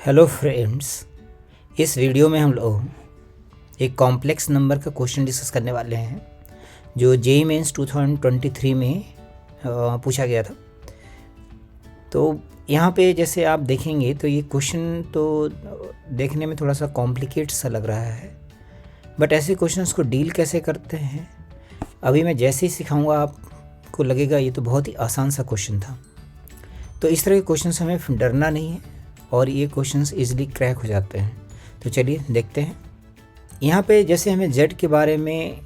Hello friends, इस video में हम लोग एक कॉम्प्लेक्स नंबर का क्वेश्चन डिस्कस करने वाले हैं जो जेईई मेंस 2023 में पूछा गया था। तो यहाँ पे जैसे आप देखेंगे तो ये क्वेश्चन तो देखने में थोड़ा सा कॉम्प्लिकेट सा लग रहा है, बट ऐसे क्वेश्चंस को डील कैसे करते हैं अभी मैं जैसे ही सिखाऊंगा आपको लगेगा ये तो बहुत ही आसान सा क्वेश्चन था। तो इस तरह के क्वेश्चन से हमें डरना नहीं है और ये क्वेश्चंस इजीली क्रैक हो जाते हैं। तो चलिए देखते हैं। यहाँ पे जैसे हमें जेड के बारे में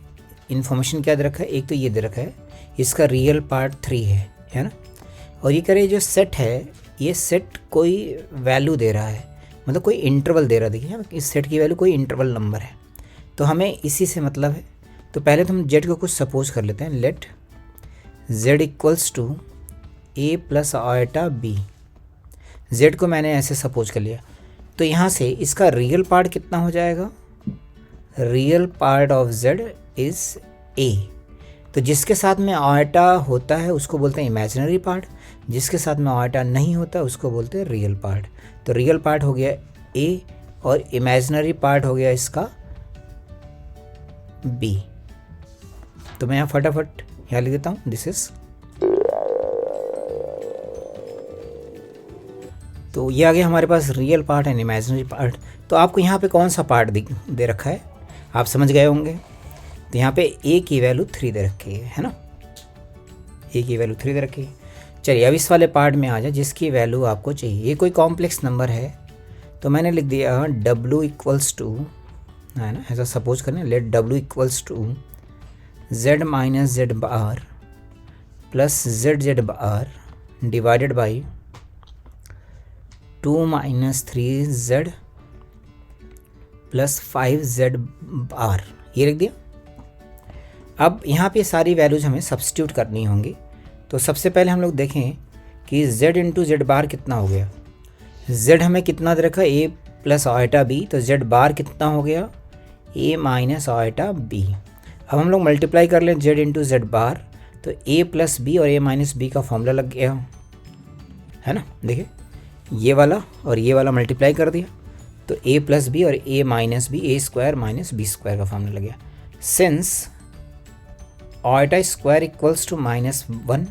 इंफॉर्मेशन क्या दे रखा है, एक तो ये दे रखा है इसका रियल पार्ट 3 है ना। और ये कह रहे जो सेट है ये सेट कोई वैल्यू दे रहा है, मतलब कोई इंटरवल दे रहा है। देखिए इस सेट की वैल्यू कोई इंटरवल नंबर है, तो हमें इसी से मतलब है। तो पहले तो हम जेड को कुछ सपोज कर लेते हैं। Let Z equals to A plus iota B. Z को मैंने ऐसे सपोज कर लिया, तो यहाँ से इसका रियल पार्ट कितना हो जाएगा, real part of Z is a. तो जिसके साथ में आयटा होता है उसको बोलते हैं इमेजिनरी पार्ट, जिसके साथ में आयटा नहीं होता उसको बोलते हैं रियल पार्ट। तो रियल पार्ट हो गया ए और इमेजिनरी पार्ट हो गया इसका बी। तो मैं यहाँ फटाफट यहाँ लिख देता हूँ, दिस इज। तो ये आ गया हमारे पास real part and imaginary part. तो आपको यहाँ पे कौन सा पार्ट दे रखा है आप समझ गए होंगे। तो यहाँ पे ए की वैल्यू 3 दे रखी है ना, ए की वैल्यू 3 दे रखी है। चलिए अब इस वाले पार्ट में आ जाए जिसकी वैल्यू आपको चाहिए। ये कोई कॉम्प्लेक्स नंबर है तो मैंने लिख दिया W इक्वल्स टू, है ना, ऐसा सपोज करें। Let W equals to Z minus Z bar plus Z bar divided by 2 minus 3Z plus 5Z bar, ये लिख दिया। अब यहाँ पे सारी वैल्यूज हमें सब्स्टिट्यूट करनी होंगी। तो सबसे पहले हम लोग देखें कि Z इंटू जेड बार कितना हो गया। Z हमें कितना दे रखा है, A प्लस आयटा B, तो Z बार कितना हो गया, A माइनस आयटा B। अब हम लोग मल्टीप्लाई कर लें Z इंटू जेड बार, तो A प्लस B और A माइनस B का फॉर्मूला लग गया, है ना। देखिए ये वाला और ये वाला मल्टीप्लाई कर दिया तो a प्लस बी और a minus B, A square minus B square का फॉर्मूला लग गया। Since iota square equals to -1,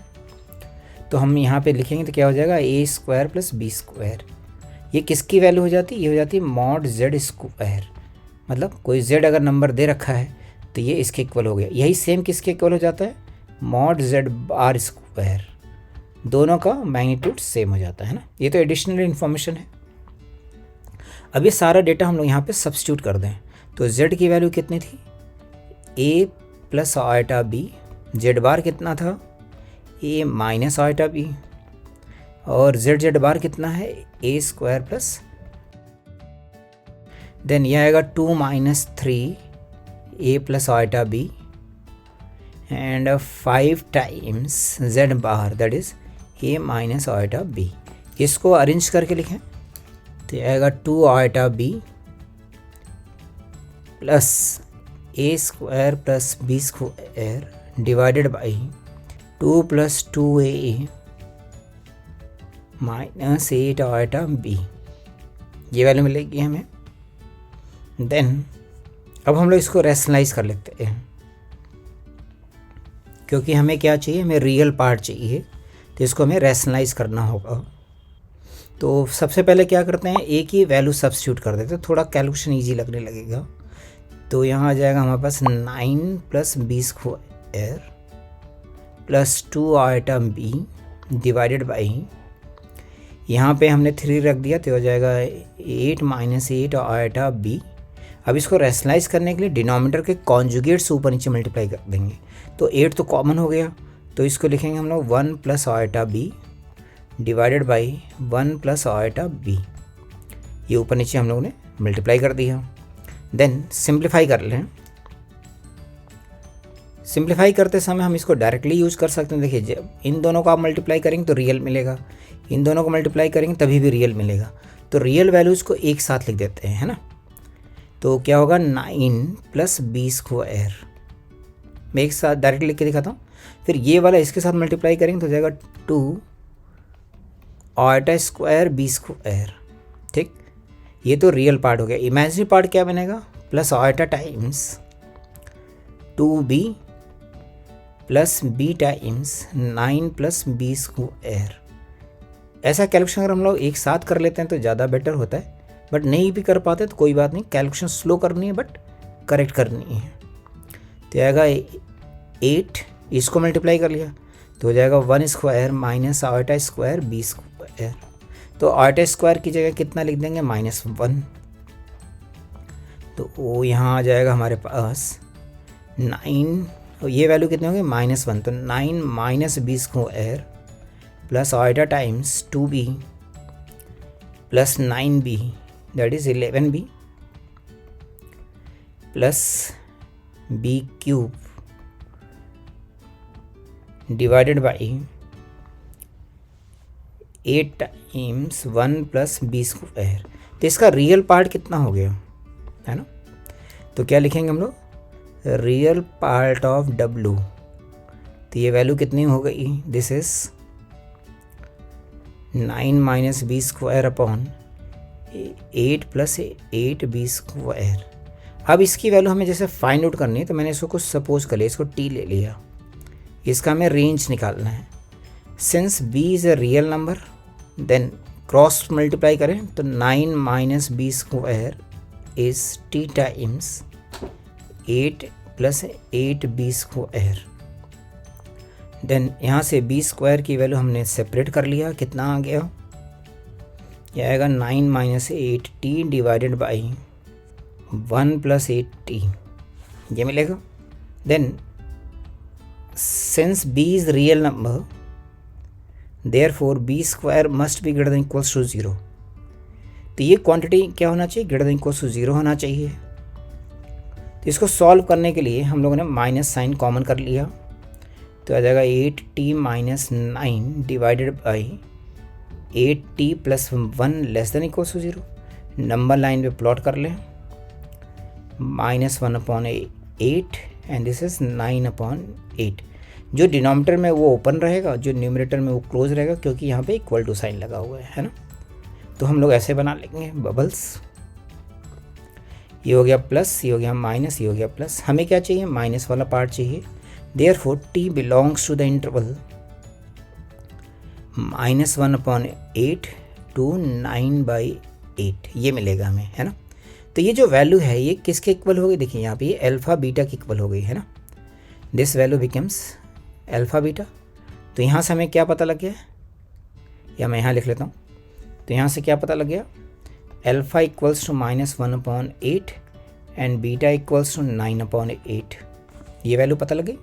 तो हम यहाँ पे लिखेंगे तो क्या हो जाएगा, ए स्क्वायर प्लस बी स्क्वायर। ये किसकी वैल्यू हो जाती है, ये हो जाती है मॉड जेड स्क्वायर। मतलब कोई जेड अगर नंबर दे रखा है तो ये इसके इक्वल हो गया। यही सेम किसके इक्वल हो जाता है, मॉड जेड बार स्क्वायर। दोनों का मैग्नीट्यूड सेम हो जाता है ना। ये तो एडिशनल इन्फॉर्मेशन है। अब ये सारा डेटा हम लोग यहाँ पे सब्स्टिट्यूट कर दें तो z की वैल्यू कितनी थी, a plus iota b, Z bar कितना था, a माइनस आयटा b, और जेड बार कितना है, a स्क्वायर प्लस, देन यह आएगा 2 minus 3 a plus iota b and 5 times z bar that is a minus iota b। इसको arrange करके लिखें तो आएगा 2 आयटा b plus a square plus b square divided by 2 plus 2a minus 8 iota b। ये value मिलेगी हमें। Then अब हम लोग इसको रैशनलाइज कर लेते हैं, क्योंकि हमें क्या चाहिए, हमें रियल पार्ट चाहिए, तो इसको हमें रैशनलाइज करना होगा। तो सबसे पहले क्या करते हैं, ए की वैल्यू सब्स्टिट्यूट कर देते हैं, थोड़ा कैलकुलेशन इजी लगने लगेगा। तो यहाँ आ जाएगा हमारे पास 9 plus B square plus 2 iota B divided by, यहाँ पे हमने 3 रख दिया तो हो जाएगा 8 माइनस 8 आयटा बी। अब इसको रैशनलाइज करने के लिए डिनोमिनेटर के कॉन्जुगेट से ऊपर नीचे मल्टीप्लाई कर देंगे। तो 8 तो कॉमन हो गया, तो इसको लिखेंगे हम लोग 1 plus iota B divided by 1 plus iota B. ये ऊपर नीचे हम लोगों ने मल्टीप्लाई कर दिया। देन सिंप्लीफाई कर लें। सिंप्लीफाई करते समय हम इसको डायरेक्टली यूज कर सकते हैं। देखिए जब इन दोनों को आप मल्टीप्लाई करेंगे तो रियल मिलेगा, इन दोनों को मल्टीप्लाई करेंगे तभी भी रियल मिलेगा। तो रियल वैल्यूज़ को एक साथ लिख देते हैं, है ना। तो क्या होगा, 9 प्लस बी स्क्वायर, मैं एक साथ डायरेक्ट लिख के दिखाता हूँ। फिर ये वाला इसके साथ मल्टीप्लाई करेंगे तो हो जाएगा 2 आयटा स्क्वायर बी स्क्वायर, ठीक। ये तो रियल पार्ट हो गया। इमेजिनरी पार्ट क्या बनेगा, plus iota times 2b plus b times 9 plus b square. ऐसा कैलकुलेशन अगर हम लोग एक साथ कर लेते हैं तो ज़्यादा बेटर होता है, बट नहीं भी कर पाते तो कोई बात नहीं, कैलकुलेशन स्लो करनी है बट करेक्ट करनी है। तो आएगा 8, इसको मल्टीप्लाई कर लिया तो हो जाएगा 1 square minus iota square b square. तो आयोटा स्क्वायर की जगह कितना लिख देंगे, -1। तो वो यहाँ आ जाएगा हमारे पास 9, ये वैल्यू कितनी होगी, -1। तो 9 minus b square plus iota times 2b plus 9b that is 11b plus b cube divided by 8 times 1 plus b square. तो इसका रियल पार्ट कितना हो गया, है ना। तो क्या लिखेंगे हम लोग, रियल पार्ट ऑफ w। तो ये वैल्यू कितनी हो गई, this is 9 minus B square upon 8 plus 8b square. अब इसकी वैल्यू हमें जैसे फाइंड आउट करनी है तो मैंने इसको कुछ सपोज कर लिया, इसको t ले लिया, इसका हमें रेंज निकालना है। Since b is a real number then cross multiply करें तो 9 minus B square is t times 8 plus 8b square. Then यहाँ से b स्क्वायर की वैल्यू हमने सेपरेट कर लिया, कितना आ गया, यह आएगा 9 minus 8t divided by 1 plus 8t, ये मिलेगा। Then since b is real number therefore b square must be greater than equals to 0। तो ये क्वांटिटी क्या होना चाहिए, ग्रेटर देन इक्वल्स टू 0 होना चाहिए। तो इसको सॉल्व करने के लिए हम लोगों ने माइनस साइन कॉमन कर लिया, तो आ जाएगा 8t minus 9 divided by 8t plus 1 less than equals to 0। Number line पे प्लॉट कर लें, -1 upon 8 and this is 9 upon 8। जो डिनोमिनेटर में वो ओपन रहेगा, जो न्यूमरेटर में वो क्लोज रहेगा, क्योंकि यहाँ पे इक्वल टू साइन लगा हुआ है ना। तो हम लोग ऐसे बना लेंगे बबल्स, ये हो गया प्लस, ये हो गया माइनस, ये हो गया प्लस। हमें क्या चाहिए, माइनस वाला पार्ट चाहिए। Therefore t belongs to the interval -1 upon 8 to 9/8, ये मिलेगा हमें, है ना। तो ये जो वैल्यू है ये किसके इक्वल हो गई, देखिए यहाँ पे ये अल्फ़ा बीटा की इक्वल हो गई, है ना। This value becomes alpha beta. तो यहाँ से हमें क्या पता लग गया, या मैं यहाँ लिख लेता हूँ। तो यहाँ से क्या पता लग गया, alpha equals to -1 upon 8 and beta equals to 9 upon 8, ये वैल्यू पता लग गई।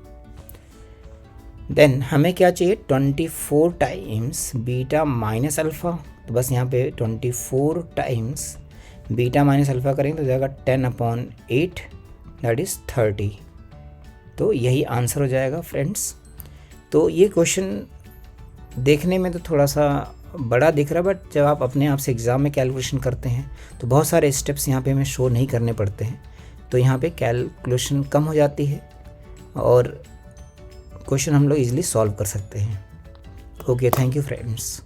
देन हमें क्या चाहिए, 24 टाइम्स बीटा माइनस अल्फ़ा। तो बस यहाँ पे 24 टाइम्स बीटा माइनस अल्फ़ा करेंगे तो जाएगा 10 अपॉन 8 दैट इज़ 30। तो यही आंसर हो जाएगा फ्रेंड्स। तो ये क्वेश्चन देखने में तो थोड़ा सा बड़ा दिख रहा है, बट जब आप अपने आप से एग्ज़ाम में कैलकुलेशन करते हैं तो बहुत सारे स्टेप्स यहाँ पे हमें शो नहीं करने पड़ते हैं, तो यहाँ पे कैलकुलेशन कम हो जाती है और क्वेश्चन हम लोग इजीली सॉल्व कर सकते हैं। Okay, thank you friends.